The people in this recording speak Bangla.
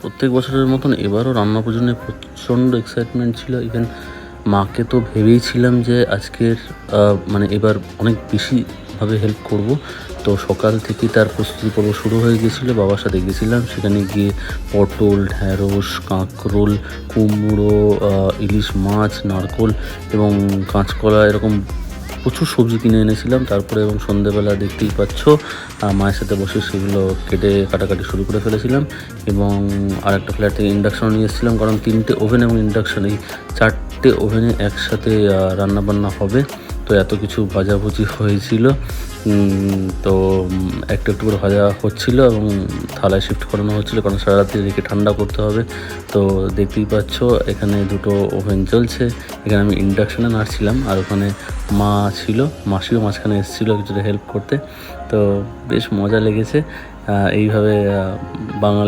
প্রত্যেক বছরের মতন এবারও রান্না পুজো প্রচণ্ড এক্সাইটমেন্ট ছিল। ইভেন মাকে তো ভেবেইছিলাম যে আজকের মানে এবার অনেক বেশিভাবে হেল্প করব। তো সকাল থেকেই তার প্রস্তুতি পর্ব শুরু হয়ে গিয়েছিলো। বাবার সাথে গেছিলাম, সেখানে গিয়ে পটল, ঢ্যাঁড়স, কাঁকরোল, কুমড়ো, ইলিশ মাছ, নারকোল এবং কাঁচকলা এরকম প্রচুর সবজি কিনে এনেছিলাম। তারপরে এবং সন্ধেবেলা দেখতেই পাচ্ছ মায়ের সাথে বসে সেগুলো কাটাকাটি শুরু করে ফেলেছিলাম। এবং আরেকটা ফ্ল্যাট থেকে ইন্ডাকশনও নিয়ে এসেছিলাম, কারণ 3টে ওভেন এবং ইন্ডাকশন, এই 4টে ওভেনে একসাথে রান্নাবান্না হবে। তো এত কিছু ভাজাভুজি হয়েছিল। তো একটু একটু করে ভাজা হচ্ছিলো এবং থালায় শিফট করানো হচ্ছিলো, কারণ সারা রাত্রি রেখে ঠান্ডা করতে হবে। তো দেখতেই পাচ্ছ এখানে 2টো ওভেন চলছে। এখানে আমি ইন্ডাকশানে নাড়ছিলাম, আর ওখানে মা ছিল, মাসিও মাঝখানে এসেছিলো কিছুটা হেল্প করতে। তো বেশ মজা লেগেছে। এইভাবে বাঙালি